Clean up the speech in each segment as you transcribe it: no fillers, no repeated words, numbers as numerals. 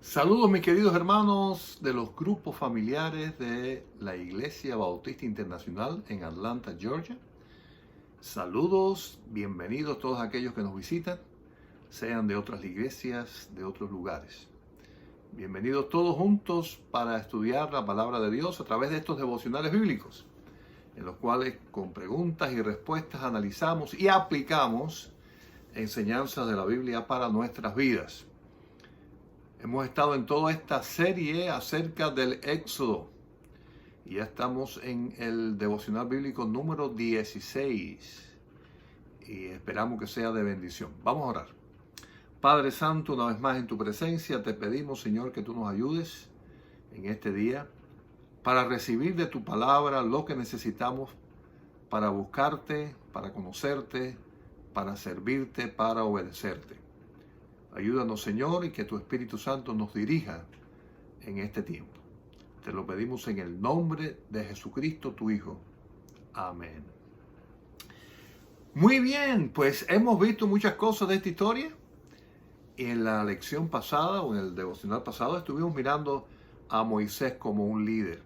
Saludos mis queridos hermanos de los grupos familiares de la Iglesia Bautista Internacional en Atlanta, Georgia. Saludos, bienvenidos todos aquellos que nos visitan, sean de otras iglesias, de otros lugares. Bienvenidos todos juntos para estudiar la palabra de Dios a través de estos devocionales bíblicos, en los cuales con preguntas y respuestas analizamos y aplicamos enseñanzas de la Biblia para nuestras vidas. Hemos estado en toda esta serie acerca del Éxodo y ya estamos en el devocional bíblico número 16 y esperamos que sea de bendición. Vamos a orar. Padre Santo, una vez más en tu presencia te pedimos, Señor, que tú nos ayudes en este día para recibir de tu palabra lo que necesitamos para buscarte, para conocerte, para servirte, para obedecerte. Ayúdanos, Señor, y que tu Espíritu Santo nos dirija en este tiempo. Te lo pedimos en el nombre de Jesucristo, tu Hijo. Amén. Muy bien, pues hemos visto muchas cosas de esta historia. Y en la lección pasada, o en el devocional pasado, estuvimos mirando a Moisés como un líder.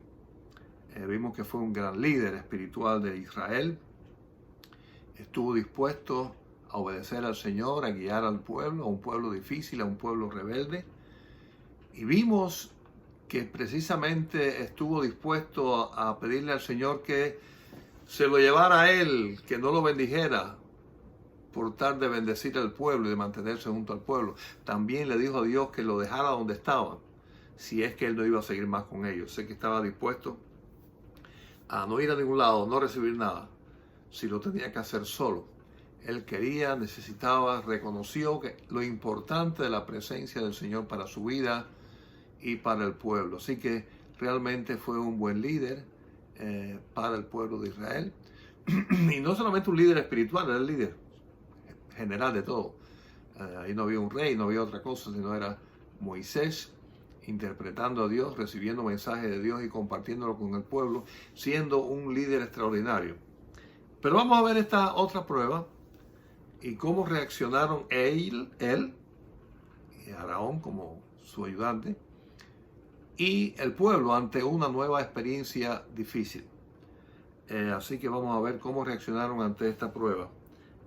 Vimos que fue un gran líder espiritual de Israel. Estuvo dispuesto a obedecer al Señor, a guiar al pueblo, a un pueblo difícil, a un pueblo rebelde. Y vimos que precisamente estuvo dispuesto a pedirle al Señor que se lo llevara a él, que no lo bendijera, por tal de bendecir al pueblo y de mantenerse junto al pueblo. También le dijo a Dios que lo dejara donde estaba, si es que él no iba a seguir más con ellos. Sé que estaba dispuesto a no ir a ningún lado, no recibir nada, si lo tenía que hacer solo. Él quería, necesitaba, reconoció que lo importante de la presencia del Señor para su vida y para el pueblo. Así que realmente fue un buen líder para el pueblo de Israel. Y no solamente un líder espiritual, era el líder general de todo. Ahí no había un rey, no había otra cosa, sino era Moisés interpretando a Dios, recibiendo mensajes de Dios y compartiéndolo con el pueblo, siendo un líder extraordinario. Pero vamos a ver esta otra prueba y cómo reaccionaron él y Aarón como su ayudante y el pueblo ante una nueva experiencia difícil. Así que vamos a ver cómo reaccionaron ante esta prueba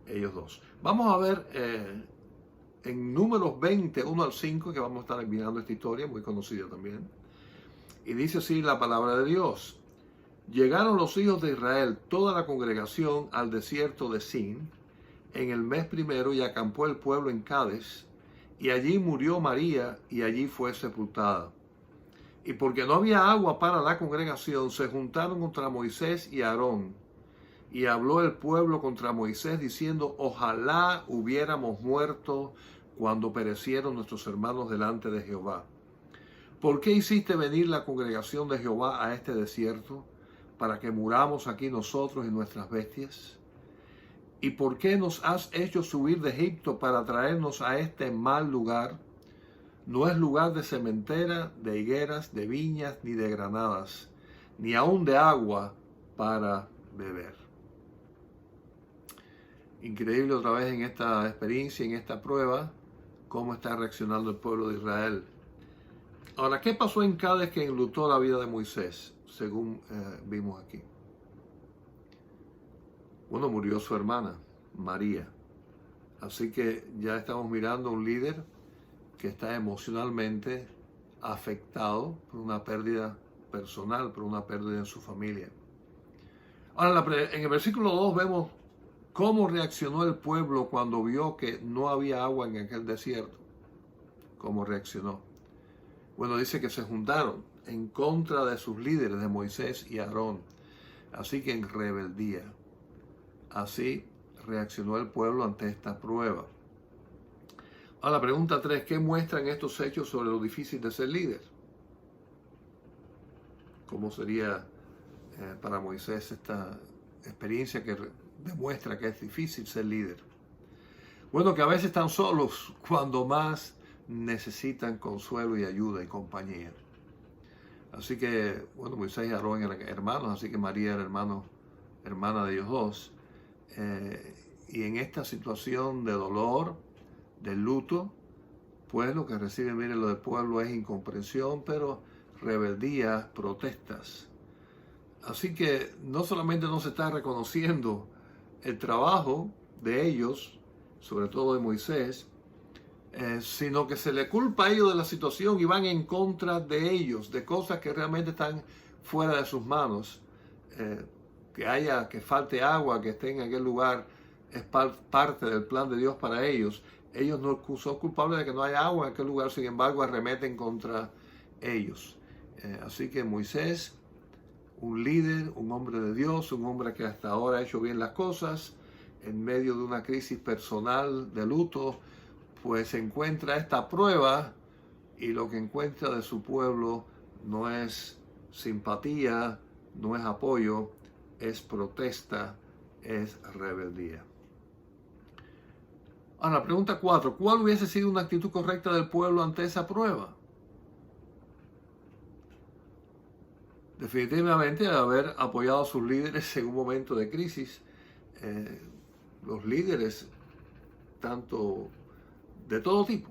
ellos dos. Vamos a ver en Números 20, 1 al 5, que vamos a estar mirando esta historia, muy conocida también. Y dice así la palabra de Dios. Llegaron los hijos de Israel, toda la congregación, al desierto de Sin, en el mes primero, y acampó el pueblo en Cades, y allí murió María, y allí fue sepultada. Y porque no había agua para la congregación, se juntaron contra Moisés y Aarón, y habló el pueblo contra Moisés, diciendo, ojalá hubiéramos muerto cuando perecieron nuestros hermanos delante de Jehová. ¿Por qué hiciste venir la congregación de Jehová a este desierto, para que muramos aquí nosotros y nuestras bestias? ¿Y por qué nos has hecho subir de Egipto para traernos a este mal lugar? No es lugar de sementera, de higueras, de viñas, ni de granadas, ni aun de agua para beber. Increíble otra vez en esta experiencia, en esta prueba, cómo está reaccionando el pueblo de Israel. Ahora, ¿qué pasó en Cades que enlutó la vida de Moisés, según vimos aquí? Bueno, murió su hermana, María. Así que ya estamos mirando a un líder que está emocionalmente afectado por una pérdida personal, por una pérdida en su familia. Ahora, en el versículo 2 vemos cómo reaccionó el pueblo cuando vio que no había agua en aquel desierto. ¿Cómo reaccionó? Bueno, dice que se juntaron en contra de sus líderes, de Moisés y Aarón. Así que en rebeldía. Así reaccionó el pueblo ante esta prueba. Ahora, la pregunta 3, ¿qué muestran estos hechos sobre lo difícil de ser líder? ¿Cómo sería para Moisés esta experiencia que demuestra que es difícil ser líder? Bueno, que a veces están solos cuando más necesitan consuelo y ayuda y compañía. Así que, bueno, Moisés y Aarón eran hermanos, así que María era hermana de ellos dos. Y en esta situación de dolor, de luto, pues lo que recibe, mire, lo del pueblo es incomprensión, pero rebeldía, protestas. Así que no solamente no se está reconociendo el trabajo de ellos, sobre todo de Moisés, sino que se le culpa a ellos de la situación y van en contra de ellos, de cosas que realmente están fuera de sus manos. Que falte agua, que esté en aquel lugar, es parte del plan de Dios para ellos. Ellos no son culpables de que no haya agua en aquel lugar, sin embargo arremeten contra ellos. Así que Moisés, un líder, un hombre de Dios, un hombre que hasta ahora ha hecho bien las cosas, en medio de una crisis personal de luto, pues se encuentra esta prueba y lo que encuentra de su pueblo no es simpatía, no es apoyo, es protesta, es rebeldía. Ahora, pregunta 4. ¿Cuál hubiese sido una actitud correcta del pueblo ante esa prueba? Definitivamente haber apoyado a sus líderes en un momento de crisis. Los líderes, tanto de todo tipo,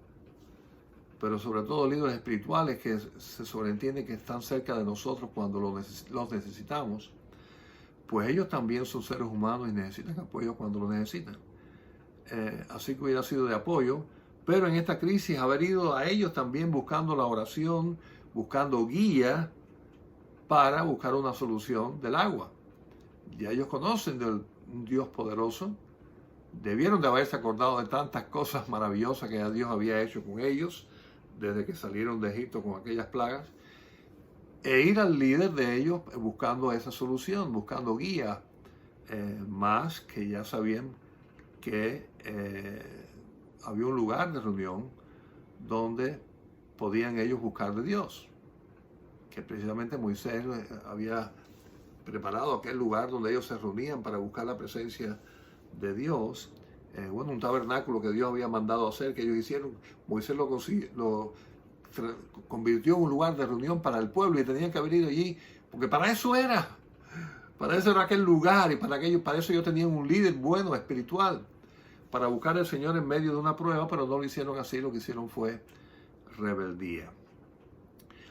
pero sobre todo líderes espirituales que se sobreentiende que están cerca de nosotros cuando los necesitamos, pues ellos también son seres humanos y necesitan apoyo cuando lo necesitan. Así que hubiera sido de apoyo, pero en esta crisis haber ido a ellos también buscando la oración, buscando guía para buscar una solución del agua. Ya ellos conocen del Dios poderoso, debieron de haberse acordado de tantas cosas maravillosas que Dios había hecho con ellos desde que salieron de Egipto con aquellas plagas, e ir al líder de ellos buscando esa solución, buscando guía, más que ya sabían que había un lugar de reunión donde podían ellos buscar de Dios, que precisamente Moisés había preparado aquel lugar donde ellos se reunían para buscar la presencia de Dios. Un tabernáculo que Dios había mandado hacer, que ellos hicieron. Moisés lo convirtió en un lugar de reunión para el pueblo y tenían que haber ido allí, porque para eso era aquel lugar, y para eso ellos tenían un líder bueno, espiritual, para buscar al Señor en medio de una prueba, pero no lo hicieron así, lo que hicieron fue rebeldía.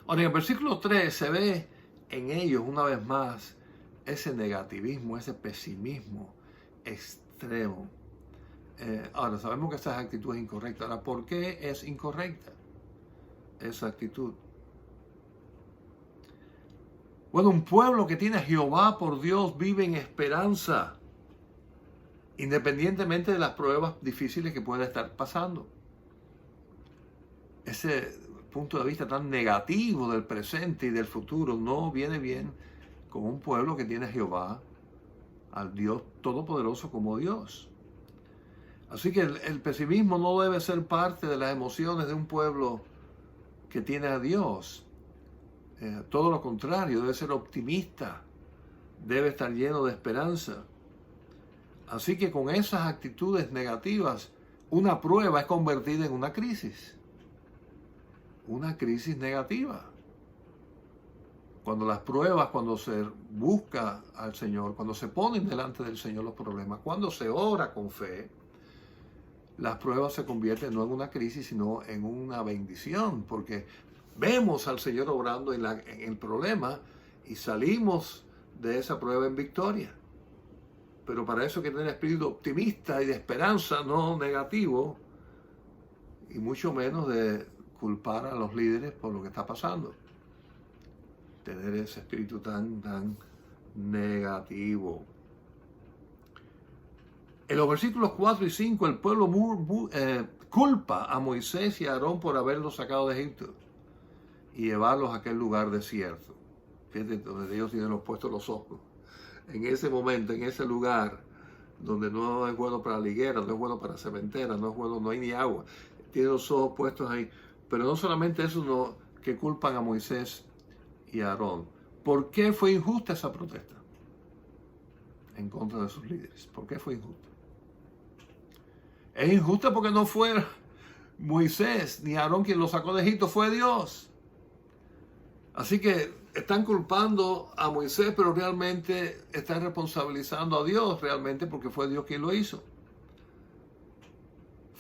Ahora, en el versículo 3 se ve en ellos una vez más ese negativismo, ese pesimismo extremo. Ahora, sabemos que esa actitud es incorrecta. Ahora, ¿por qué es incorrecta esa actitud? Bueno, un pueblo que tiene a Jehová por Dios vive en esperanza, independientemente de las pruebas difíciles que pueda estar pasando. Ese punto de vista tan negativo del presente y del futuro no viene bien con un pueblo que tiene a Jehová, al Dios Todopoderoso como Dios. Así que el pesimismo no debe ser parte de las emociones de un pueblo que tiene a Dios. Todo lo contrario, debe ser optimista, debe estar lleno de esperanza. Así que con esas actitudes negativas, una prueba es convertida en una crisis negativa. Cuando las pruebas, cuando se busca al Señor, cuando se ponen delante del Señor los problemas, cuando se ora con fe, las pruebas se convierten no en una crisis, sino en una bendición, porque vemos al Señor obrando en el problema y salimos de esa prueba en victoria. Pero para eso hay que tener espíritu optimista y de esperanza, no negativo, y mucho menos de culpar a los líderes por lo que está pasando. Tener ese espíritu tan negativo. En los versículos 4 y 5, el pueblo culpa a Moisés y a Aarón por haberlos sacado de Egipto y llevarlos a aquel lugar desierto. Fíjate, donde Dios tiene puestos los ojos. En ese momento, en ese lugar, donde no es bueno para la higuera, no es bueno para la cementera, no es bueno, no hay ni agua. Tiene los ojos puestos ahí. Pero no solamente eso, no, que culpan a Moisés y a Aarón. ¿Por qué fue injusta esa protesta en contra de sus líderes? ¿Por qué fue injusta? Es injusta porque no fue Moisés ni Aarón quien lo sacó de Egipto, fue Dios. Así que están culpando a Moisés, pero realmente están responsabilizando a Dios realmente, porque fue Dios quien lo hizo.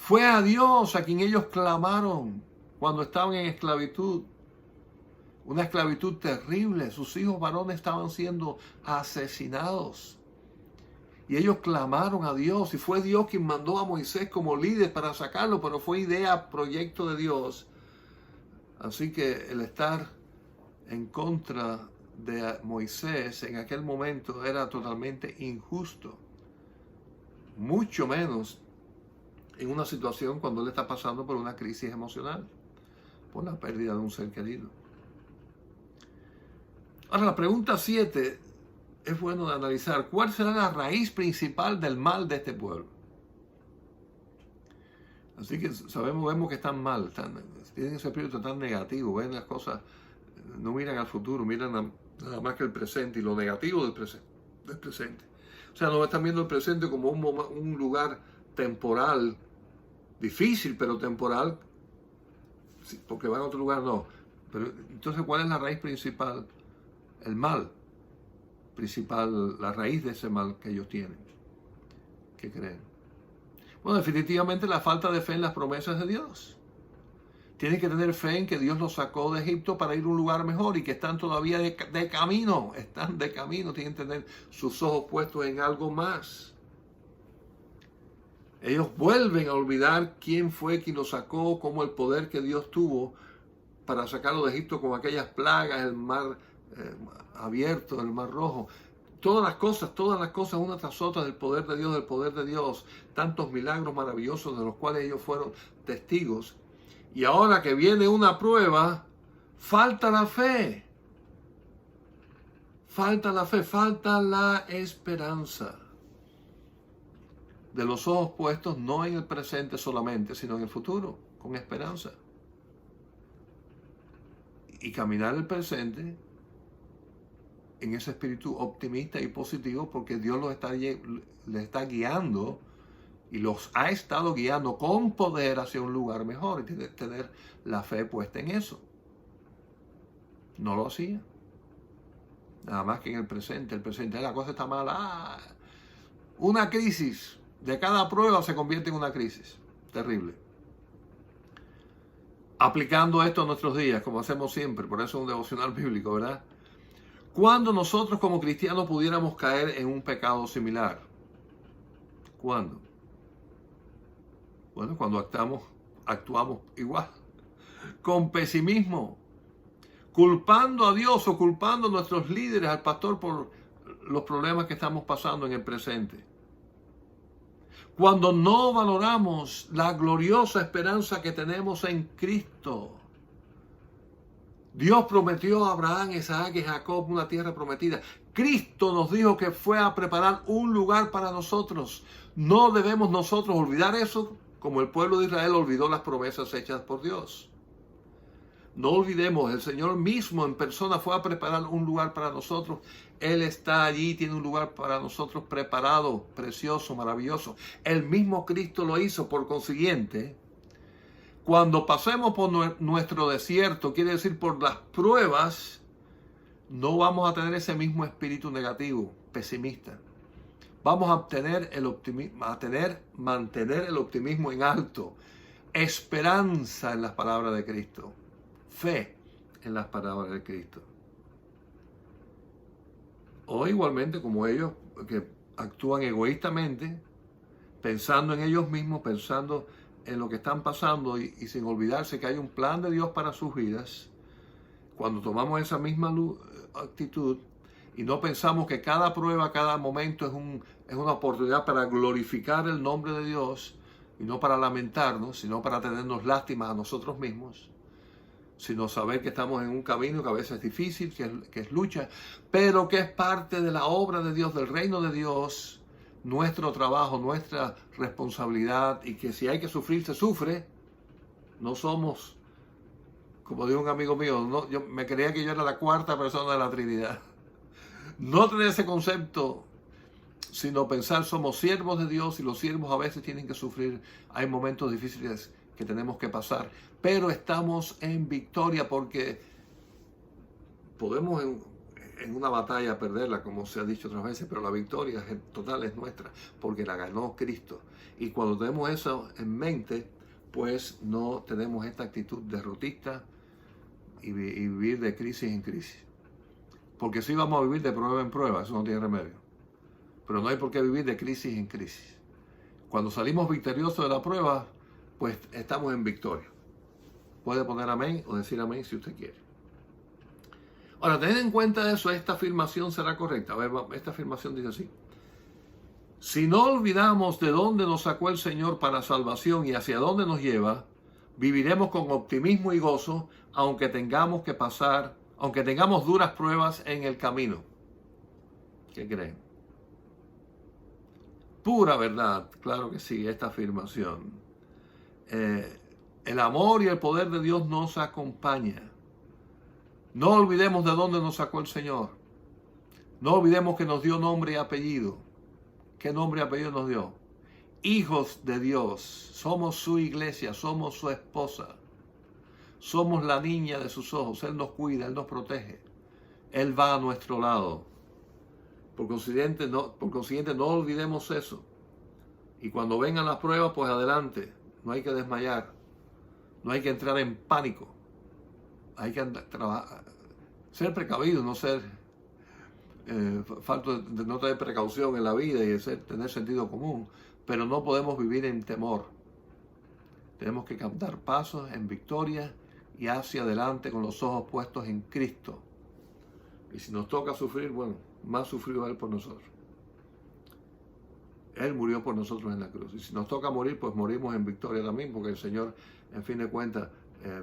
Fue a Dios a quien ellos clamaron cuando estaban en esclavitud. Una esclavitud terrible. Sus hijos varones estaban siendo asesinados. Y ellos clamaron a Dios. Y fue Dios quien mandó a Moisés como líder para sacarlo. Pero fue idea, proyecto de Dios. Así que el estar en contra de Moisés en aquel momento era totalmente injusto. Mucho menos en una situación cuando él está pasando por una crisis emocional, por la pérdida de un ser querido. Ahora, la pregunta 7 es bueno de analizar. ¿Cuál será la raíz principal del mal de este pueblo? Así que vemos que están mal, tienen ese espíritu tan negativo, ven las cosas, no miran al futuro, miran nada más que el presente y lo negativo del presente. O sea, no están viendo el presente como un lugar temporal, difícil, pero temporal, porque van a otro lugar, no. Pero entonces, ¿cuál es la raíz principal? El mal principal, la raíz de ese mal que ellos tienen, que creen. Bueno, definitivamente la falta de fe en las promesas de Dios. Tienen que tener fe en que Dios los sacó de Egipto para ir a un lugar mejor y que están todavía de camino. Están de camino, tienen que tener sus ojos puestos en algo más. Ellos vuelven a olvidar quién fue quien los sacó, cómo el poder que Dios tuvo para sacarlo de Egipto con aquellas plagas, el mar abierto, el mar rojo. Todas las cosas, una tras otra, del poder de Dios, tantos milagros maravillosos de los cuales ellos fueron testigos. Y ahora que viene una prueba, falta la fe. Falta la fe, falta la esperanza. De los ojos puestos no en el presente solamente, sino en el futuro, con esperanza. Y caminar el presente en ese espíritu optimista y positivo, porque Dios les está guiando y los ha estado guiando con poder hacia un lugar mejor, y tiene que tener la fe puesta en eso. No lo hacía. Nada más que en el presente la cosa está mala. Una crisis, de cada prueba se convierte en una crisis. Terrible. Aplicando esto a nuestros días, como hacemos siempre, por eso es un devocional bíblico, ¿verdad? ¿Cuándo nosotros como cristianos pudiéramos caer en un pecado similar? ¿Cuándo? Bueno, cuando actuamos igual, con pesimismo, culpando a Dios o culpando a nuestros líderes, al pastor, por los problemas que estamos pasando en el presente. Cuando no valoramos la gloriosa esperanza que tenemos en Cristo. Dios prometió a Abraham, Isaac y Jacob una tierra prometida. Cristo nos dijo que fue a preparar un lugar para nosotros. No debemos nosotros olvidar eso, como el pueblo de Israel olvidó las promesas hechas por Dios. No olvidemos, el Señor mismo en persona fue a preparar un lugar para nosotros. Él está allí, tiene un lugar para nosotros preparado, precioso, maravilloso. El mismo Cristo lo hizo, por consiguiente. Cuando pasemos por nuestro desierto, quiere decir por las pruebas, no vamos a tener ese mismo espíritu negativo, pesimista. Vamos a mantener el optimismo en alto, esperanza en las palabras de Cristo, fe en las palabras de Cristo. O igualmente como ellos que actúan egoístamente, pensando en ellos mismos, pensando en lo que están pasando y sin olvidarse que hay un plan de Dios para sus vidas. Cuando tomamos esa misma actitud y no pensamos que cada prueba, cada momento es una oportunidad para glorificar el nombre de Dios y no para lamentarnos, sino para tenernos lástima a nosotros mismos, sino saber que estamos en un camino que a veces es difícil, que es lucha, pero que es parte de la obra de Dios, del reino de Dios, nuestro trabajo, nuestra responsabilidad, y que si hay que sufrir, se sufre. No somos, como dijo un amigo mío, yo me creía que yo era la cuarta persona de la Trinidad. No tener ese concepto, sino pensar somos siervos de Dios, y los siervos a veces tienen que sufrir. Hay momentos difíciles que tenemos que pasar, pero estamos en victoria porque podemos en una batalla perderla, como se ha dicho otras veces, pero la victoria total es nuestra, porque la ganó Cristo. Y cuando tenemos eso en mente, pues no tenemos esta actitud derrotista y vivir de crisis en crisis. Porque si vamos a vivir de prueba en prueba, eso no tiene remedio. Pero no hay por qué vivir de crisis en crisis. Cuando salimos victoriosos de la prueba, pues estamos en victoria. Puede poner amén o decir amén si usted quiere. Ahora, tened en cuenta eso, esta afirmación será correcta. A ver, esta afirmación dice así. Si no olvidamos de dónde nos sacó el Señor para salvación y hacia dónde nos lleva, viviremos con optimismo y gozo, aunque tengamos duras pruebas en el camino. ¿Qué creen? Pura verdad, claro que sí, esta afirmación. El amor y el poder de Dios nos acompaña. No olvidemos de dónde nos sacó el Señor. No olvidemos que nos dio nombre y apellido. ¿Qué nombre y apellido nos dio? Hijos de Dios. Somos su iglesia, somos su esposa. Somos la niña de sus ojos. Él nos cuida, Él nos protege. Él va a nuestro lado. Por consiguiente, no olvidemos eso. Y cuando vengan las pruebas, pues adelante. No hay que desmayar. No hay que entrar en pánico. Hay que ser precavido, no ser no tener precaución en la vida y tener sentido común. Pero no podemos vivir en temor. Tenemos que dar pasos en victoria y hacia adelante con los ojos puestos en Cristo. Y si nos toca sufrir, bueno, más sufrió Él por nosotros. Él murió por nosotros en la cruz. Y si nos toca morir, pues morimos en victoria también, porque el Señor, en fin de cuentas,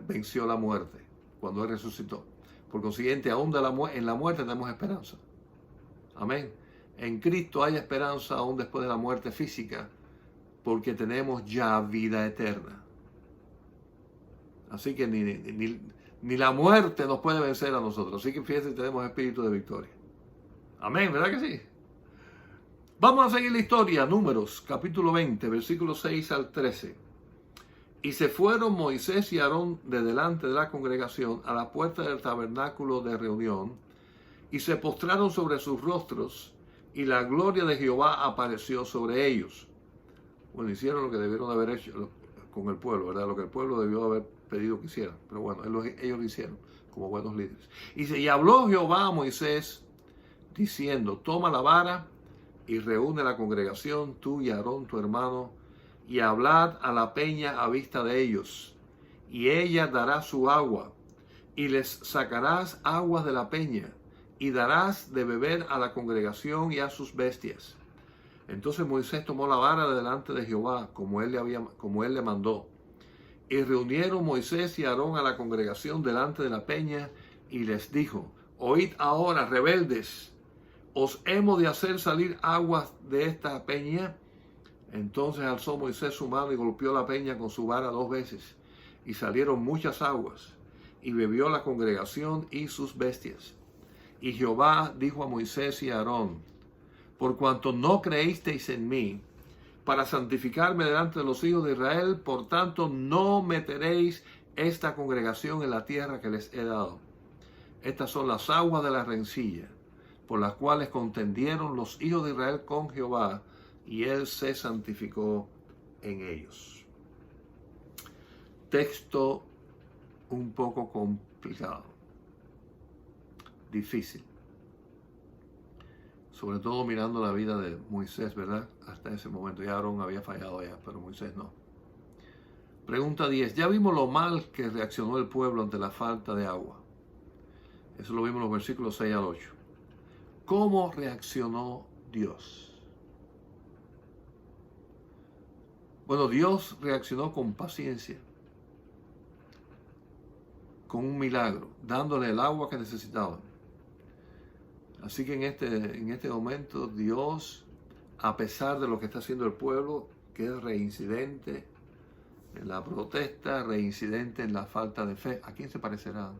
venció la muerte cuando Él resucitó. Por consiguiente, aún en la muerte tenemos esperanza. Amén. En Cristo hay esperanza aún después de la muerte física, porque tenemos ya vida eterna. Así que ni la muerte nos puede vencer a nosotros. Así que fíjense, tenemos espíritu de victoria. Amén, ¿verdad que sí? Vamos a seguir la historia. Números, capítulo 20, versículos 6 al 13. Y se fueron Moisés y Aarón de delante de la congregación a la puerta del tabernáculo de reunión, y se postraron sobre sus rostros, y la gloria de Jehová apareció sobre ellos. Bueno, hicieron lo que debieron haber hecho con el pueblo, ¿verdad? Lo que el pueblo debió haber pedido que hicieran. Pero bueno, ellos lo hicieron como buenos líderes. Y habló Jehová a Moisés diciendo, toma la vara y reúne la congregación, tú y Aarón tu hermano, y hablad a la peña a vista de ellos, y ella dará su agua, y les sacarás aguas de la peña, y darás de beber a la congregación y a sus bestias. Entonces Moisés tomó la vara de delante de Jehová, como él le mandó. Y reunieron Moisés y Aarón a la congregación delante de la peña, y les dijo, oíd ahora, rebeldes, ¿os hemos de hacer salir aguas de esta peña? Entonces alzó Moisés su mano y golpeó la peña con su vara 2 veces, y salieron muchas aguas, y bebió la congregación y sus bestias. Y Jehová dijo a Moisés y a Aarón, por cuanto no creísteis en mí, para santificarme delante de los hijos de Israel, por tanto no meteréis esta congregación en la tierra que les he dado. Estas son las aguas de la rencilla, por las cuales contendieron los hijos de Israel con Jehová, y él se santificó en ellos. Texto un poco complicado, difícil, sobre todo mirando la vida de Moisés, ¿verdad? Hasta ese momento, ya Aarón había fallado ya, pero Moisés no. Pregunta 10. Ya vimos lo mal que reaccionó el pueblo ante la falta de agua. Eso lo vimos en los versículos 6 al 8. ¿Cómo reaccionó Dios? Bueno, Dios reaccionó con paciencia, con un milagro, dándole el agua que necesitaban. Así que en este momento Dios, a pesar de lo que está haciendo el pueblo, que es reincidente en la protesta, reincidente en la falta de fe, ¿a quién se parecerá?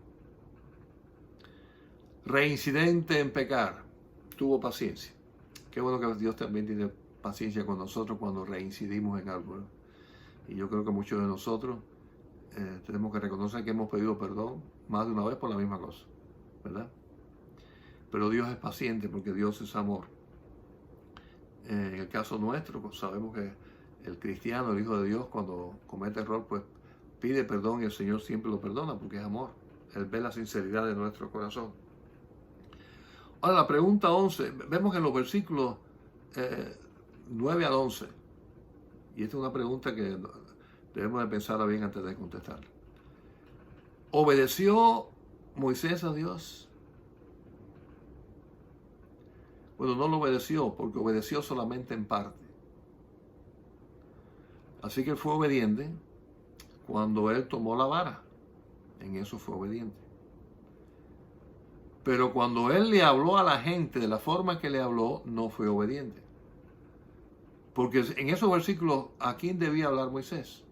Reincidente en pecar, tuvo paciencia. Qué bueno que Dios también tiene paciencia con nosotros cuando reincidimos en algo, ¿no? Y yo creo que muchos de nosotros tenemos que reconocer que hemos pedido perdón más de una vez por la misma cosa, ¿verdad? pero Dios es paciente porque Dios es amor. En el caso nuestro, pues sabemos que el cristiano, el Hijo de Dios, cuando comete error, pues pide perdón y el Señor siempre lo perdona porque es amor. Él ve la sinceridad de nuestro corazón. Ahora, la pregunta 11, vemos en los versículos 9 al 11, y esta es una pregunta que debemos de pensarla bien antes de contestar. ¿Obedeció Moisés a Dios? Bueno, no lo obedeció porque obedeció solamente en parte. Así que él fue obediente cuando él tomó la vara. En eso fue obediente. Pero cuando él le habló a la gente de la forma que le habló, no fue obediente. Porque en esos versículos, ¿a quién debía hablar Moisés?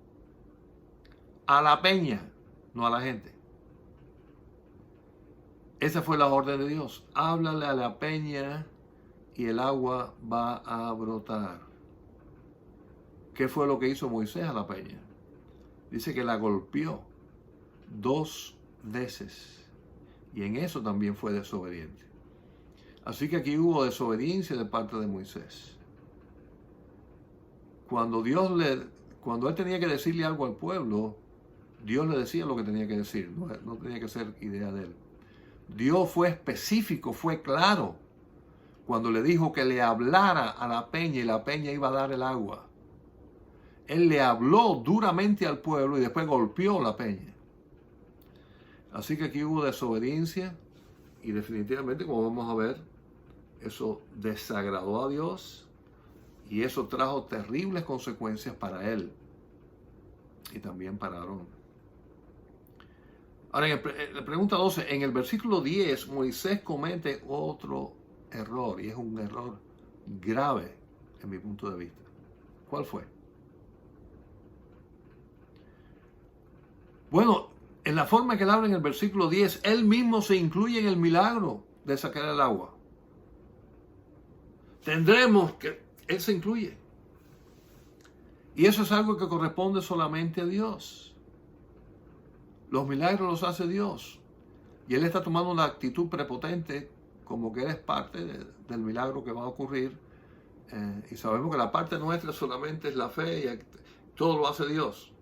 A la peña, no a la gente. Esa fue la orden de Dios. Háblale a la peña y el agua va a brotar. ¿Qué fue lo que hizo Moisés a la peña? Dice que la golpeó 2 veces. Y en eso también fue desobediente. Así que aquí hubo desobediencia de parte de Moisés. Cuando él tenía que decirle algo al pueblo, Dios le decía lo que tenía que decir. No tenía que ser idea de él. Dios fue específico, fue claro, cuando le dijo que le hablara a la peña y la peña iba a dar el agua. Él le habló duramente al pueblo y después golpeó la peña. Así que aquí hubo desobediencia y definitivamente, como vamos a ver, eso desagradó a Dios y eso trajo terribles consecuencias para él y también para Aarón. Ahora, en la pregunta 12, en el versículo 10, Moisés comete otro error y es un error grave en mi punto de vista. ¿Cuál fue? Bueno, en la forma que él habla en el versículo 10, él mismo se incluye en el milagro de sacar el agua. Tendremos que él se incluye. Y eso es algo que corresponde solamente a Dios. Los milagros los hace Dios. Y él está tomando una actitud prepotente como que él es parte del milagro que va a ocurrir. Y sabemos que la parte nuestra solamente es la fe y todo lo hace Dios.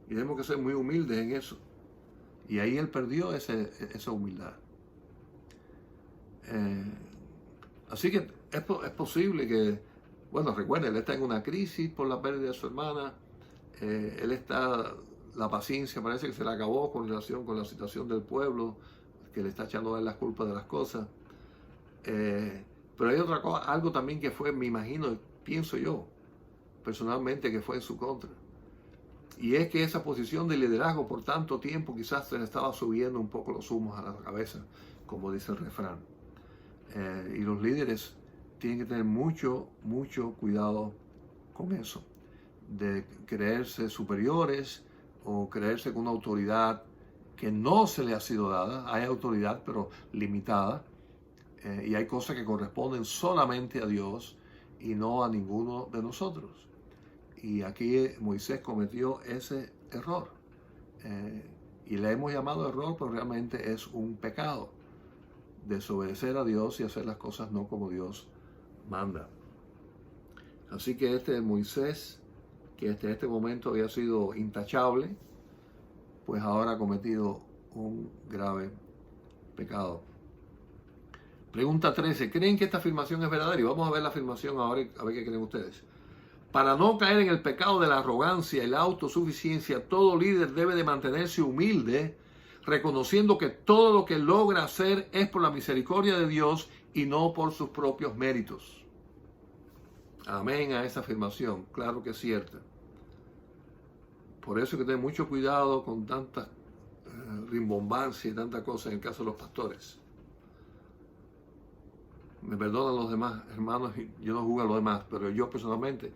Y tenemos que ser muy humildes en eso. Y ahí él perdió esa humildad. Así que es posible que, bueno, recuerden, él está en una crisis por la pérdida de su hermana. La paciencia parece que se le acabó con relación con la situación del pueblo, que le está echando a él las culpas de las cosas. Pero hay otra cosa, algo también que fue, me imagino, pienso yo, personalmente, que fue en su contra. Y es que esa posición de liderazgo por tanto tiempo quizás se le estaba subiendo un poco los humos a la cabeza, como dice el refrán. Y los líderes tienen que tener mucho cuidado con eso, de creerse superiores o creerse con una autoridad que no se le ha sido dada. Hay autoridad, pero limitada, y hay cosas que corresponden solamente a Dios y no a ninguno de nosotros. Y aquí Moisés cometió ese error. Y le hemos llamado error, pero realmente es un pecado. Desobedecer a Dios y hacer las cosas no como Dios manda. Así que Moisés, que hasta este momento había sido intachable, pues ahora ha cometido un grave pecado. Pregunta 13. ¿Creen que esta afirmación es verdadera? Y vamos a ver la afirmación ahora a ver qué creen ustedes. Para no caer en el pecado de la arrogancia y la autosuficiencia, todo líder debe de mantenerse humilde, reconociendo que todo lo que logra hacer es por la misericordia de Dios y no por sus propios méritos. Amén a esa afirmación, claro que es cierta. Por eso hay que tener mucho cuidado con tanta rimbombancia y tanta cosa en el caso de los pastores. Me perdonan los demás hermanos, yo no juzgo a los demás, pero yo personalmente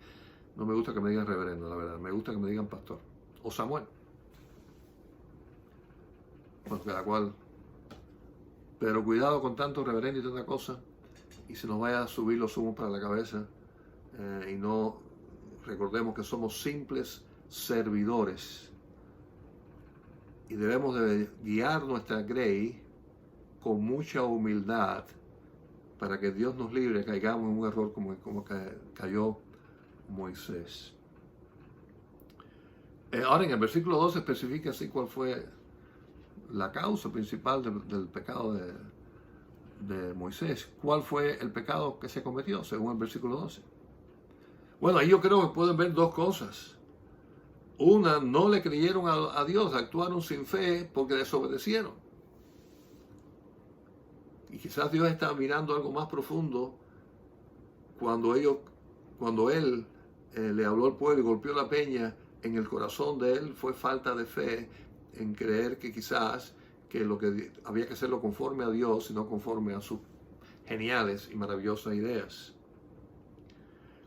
no me gusta que me digan reverendo, la verdad. Me gusta que me digan pastor o Samuel. Porque la cual. Pero cuidado con tanto reverendo y tanta cosa, y se nos vaya a subir los humos para la cabeza, y no recordemos que somos simples servidores y debemos de guiar nuestra grey con mucha humildad para que Dios nos libre, caigamos en un error como cayó Moisés. Ahora en el versículo 12 especifica así cuál fue la causa principal del pecado de Moisés. ¿Cuál fue el pecado que se cometió según el versículo 12? Bueno, ahí yo creo que pueden ver dos cosas. Una, no le creyeron a Dios, actuaron sin fe porque desobedecieron. Y quizás Dios está mirando algo más profundo cuando Él le habló al pueblo y golpeó la peña. En el corazón de Él fue falta de fe en creer que quizás que lo que había que hacerlo conforme a Dios y no conforme a sus geniales y maravillosas ideas.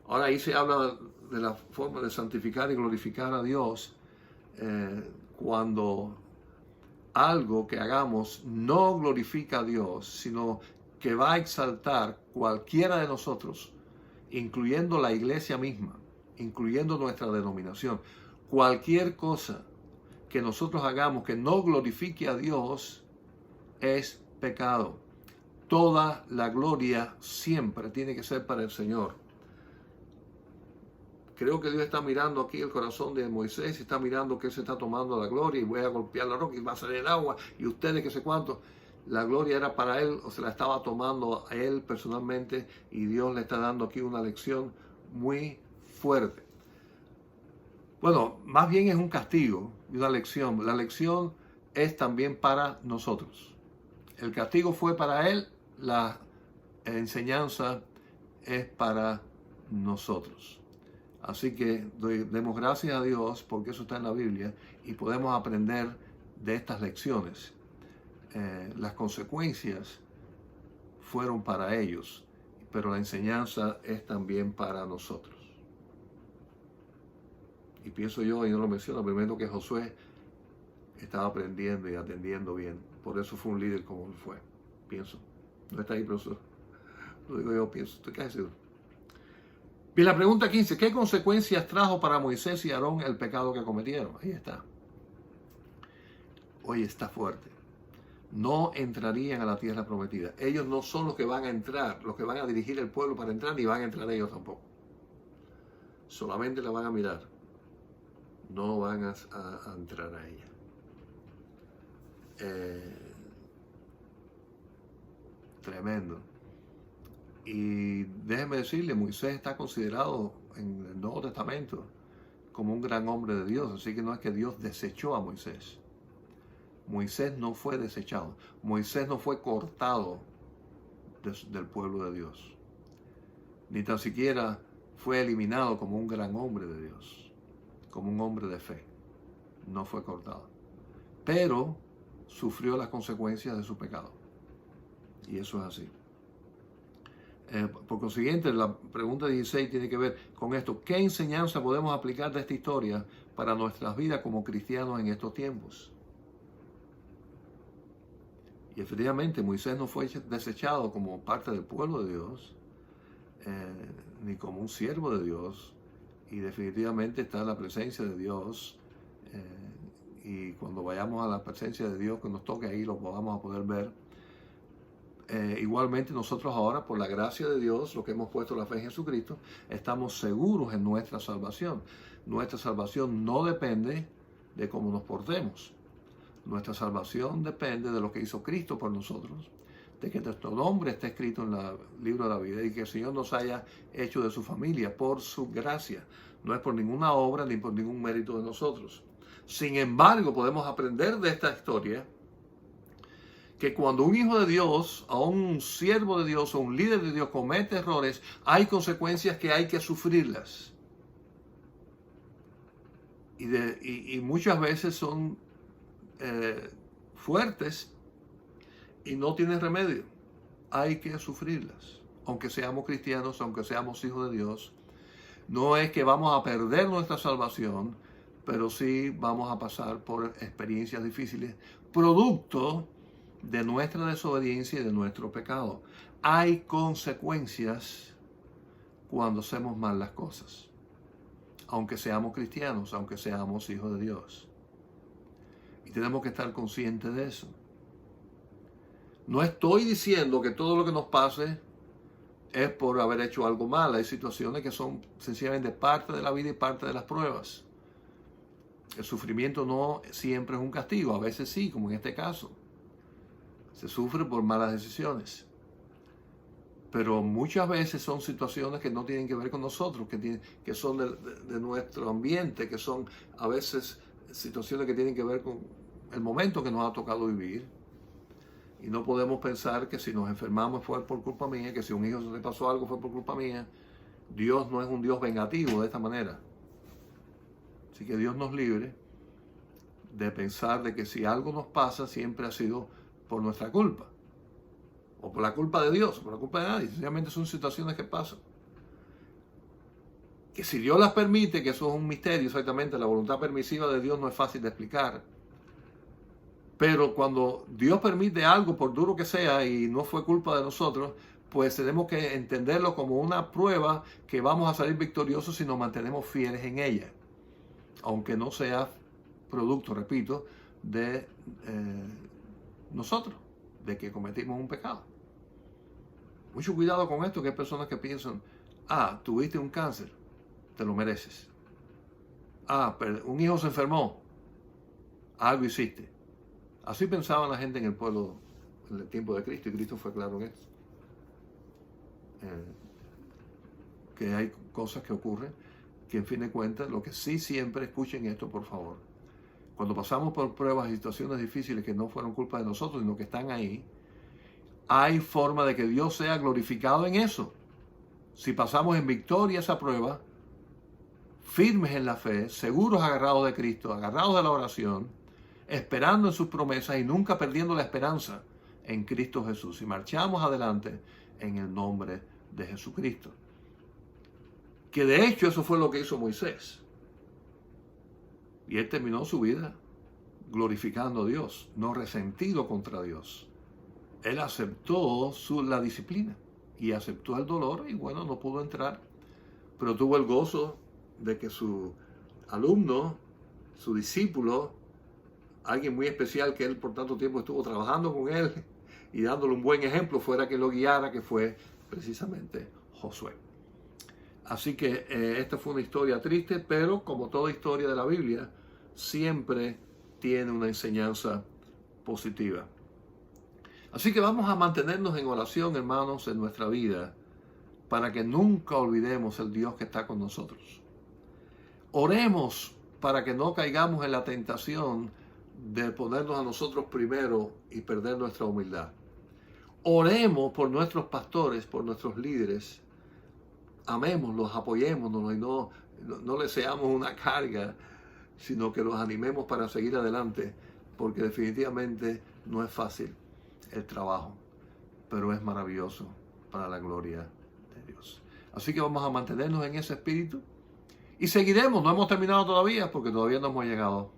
Ahora ahí se habla de la forma de santificar y glorificar a Dios cuando algo que hagamos no glorifica a Dios, sino que va a exaltar cualquiera de nosotros, incluyendo la iglesia misma, incluyendo nuestra denominación. Cualquier cosa que nosotros hagamos que no glorifique a Dios es pecado. Toda la gloria siempre tiene que ser para el Señor. Creo que Dios está mirando aquí el corazón de Moisés y está mirando que Él se está tomando la gloria y voy a golpear la roca y va a salir el agua y ustedes que sé cuánto. La gloria era para Él o se la estaba tomando a Él personalmente y Dios le está dando aquí una lección muy fuerte. Bueno, más bien es un castigo y una lección. La lección es también para nosotros. El castigo fue para Él, la enseñanza es para nosotros. Así que demos gracias a Dios porque eso está en la Biblia y podemos aprender de estas lecciones. Las consecuencias fueron para ellos, pero la enseñanza es también para nosotros. Y pienso yo, y no lo menciono, primero que Josué estaba aprendiendo y atendiendo bien. Por eso fue un líder como él fue. Pienso. No está ahí, profesor. Lo digo yo, pienso. Estoy casi seguro. Bien, la pregunta 15. ¿Qué consecuencias trajo para Moisés y Aarón el pecado que cometieron? Ahí está. Hoy está fuerte. No entrarían a la tierra prometida. Ellos no son los que van a entrar, los que van a dirigir el pueblo para entrar, ni van a entrar ellos tampoco. Solamente la van a mirar. No van a entrar a ella. Tremendo. Y déjeme decirle, Moisés está considerado en el Nuevo Testamento como un gran hombre de Dios, así que no es que Dios desechó a Moisés. Moisés no fue desechado, Moisés no fue cortado del pueblo de Dios, ni tan siquiera fue eliminado como un gran hombre de Dios, como un hombre de fe, no fue cortado, pero sufrió las consecuencias de su pecado, y eso es así. Por consiguiente, la pregunta 16 tiene que ver con esto. ¿Qué enseñanza podemos aplicar de esta historia para nuestras vidas como cristianos en estos tiempos? Y efectivamente, Moisés no fue desechado como parte del pueblo de Dios, ni como un siervo de Dios, y definitivamente está en la presencia de Dios, y cuando vayamos a la presencia de Dios, que nos toque ahí, lo vamos a poder ver. Igualmente nosotros ahora, por la gracia de Dios, los que hemos puesto la fe en Jesucristo, estamos seguros en nuestra salvación. Nuestra salvación no depende de cómo nos portemos. Nuestra salvación depende de lo que hizo Cristo por nosotros, de que nuestro nombre esté escrito en el libro de la vida y que el Señor nos haya hecho de su familia por su gracia. No es por ninguna obra ni por ningún mérito de nosotros. Sin embargo, podemos aprender de esta historia que cuando un hijo de Dios, o un siervo de Dios, o un líder de Dios comete errores, hay consecuencias que hay que sufrirlas. Y muchas veces son fuertes y no tienen remedio. Hay que sufrirlas. Aunque seamos cristianos, aunque seamos hijos de Dios, no es que vamos a perder nuestra salvación, pero sí vamos a pasar por experiencias difíciles, producto de nuestra desobediencia y de nuestro pecado. Hay consecuencias cuando hacemos mal las cosas, aunque seamos cristianos, aunque seamos hijos de Dios. Y tenemos que estar conscientes de eso. No estoy diciendo que todo lo que nos pase es por haber hecho algo mal. Hay situaciones que son sencillamente parte de la vida y parte de las pruebas. El sufrimiento no siempre es un castigo, a veces sí, como en este caso. Se sufre por malas decisiones. Pero muchas veces son situaciones que no tienen que ver con nosotros, que son de nuestro ambiente, que son a veces situaciones que tienen que ver con el momento que nos ha tocado vivir. Y no podemos pensar que si nos enfermamos fue por culpa mía, que si a un hijo se le pasó algo fue por culpa mía. Dios no es un Dios vengativo de esta manera. Así que Dios nos libre de pensar de que si algo nos pasa siempre ha sido por nuestra culpa. O por la culpa de Dios, o por la culpa de nadie. Sencillamente son situaciones que pasan. Que si Dios las permite, que eso es un misterio, exactamente, la voluntad permisiva de Dios no es fácil de explicar. Pero cuando Dios permite algo, por duro que sea, y no fue culpa de nosotros, pues tenemos que entenderlo como una prueba que vamos a salir victoriosos si nos mantenemos fieles en ella. Aunque no sea producto, repito, de nosotros, de que cometimos un pecado. Mucho cuidado con esto, que hay personas que piensan, tuviste un cáncer, te lo mereces. Un hijo se enfermó, algo hiciste. Así pensaba la gente en el pueblo en el tiempo de Cristo, y Cristo fue claro en esto. Que hay cosas que ocurren, que en fin de cuentas, lo que sí siempre, escuchen esto por favor, cuando pasamos por pruebas y situaciones difíciles que no fueron culpa de nosotros, sino que están ahí, hay forma de que Dios sea glorificado en eso. Si pasamos en victoria esa prueba, firmes en la fe, seguros agarrados de Cristo, agarrados de la oración, esperando en sus promesas y nunca perdiendo la esperanza en Cristo Jesús. Y marchamos adelante en el nombre de Jesucristo. Que de hecho eso fue lo que hizo Moisés. Y él terminó su vida glorificando a Dios, no resentido contra Dios. Él aceptó la disciplina y aceptó el dolor y bueno, no pudo entrar, pero tuvo el gozo de que su alumno, su discípulo, alguien muy especial que él por tanto tiempo estuvo trabajando con él y dándole un buen ejemplo, fuera que lo guiara, que fue precisamente Josué. Así que esta fue una historia triste, pero como toda historia de la Biblia, siempre tiene una enseñanza positiva. Así que vamos a mantenernos en oración, hermanos, en nuestra vida, para que nunca olvidemos el Dios que está con nosotros. Oremos para que no caigamos en la tentación de ponernos a nosotros primero y perder nuestra humildad. Oremos por nuestros pastores, por nuestros líderes. Amémoslos, apoyémonos y no les seamos una carga, sino que los animemos para seguir adelante, porque definitivamente no es fácil el trabajo, pero es maravilloso para la gloria de Dios. Así que vamos a mantenernos en ese espíritu y seguiremos. No hemos terminado todavía porque todavía no hemos llegado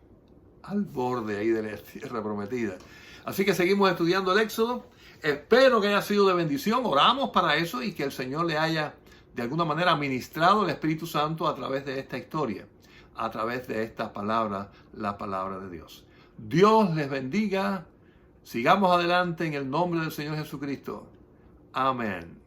al borde ahí de la tierra prometida. Así que seguimos estudiando el Éxodo. Espero que haya sido de bendición. Oramos para eso y que el Señor le haya de alguna manera ministrado el Espíritu Santo a través de esta historia, a través de esta palabra, la palabra de Dios. Dios les bendiga. Sigamos adelante en el nombre del Señor Jesucristo. Amén.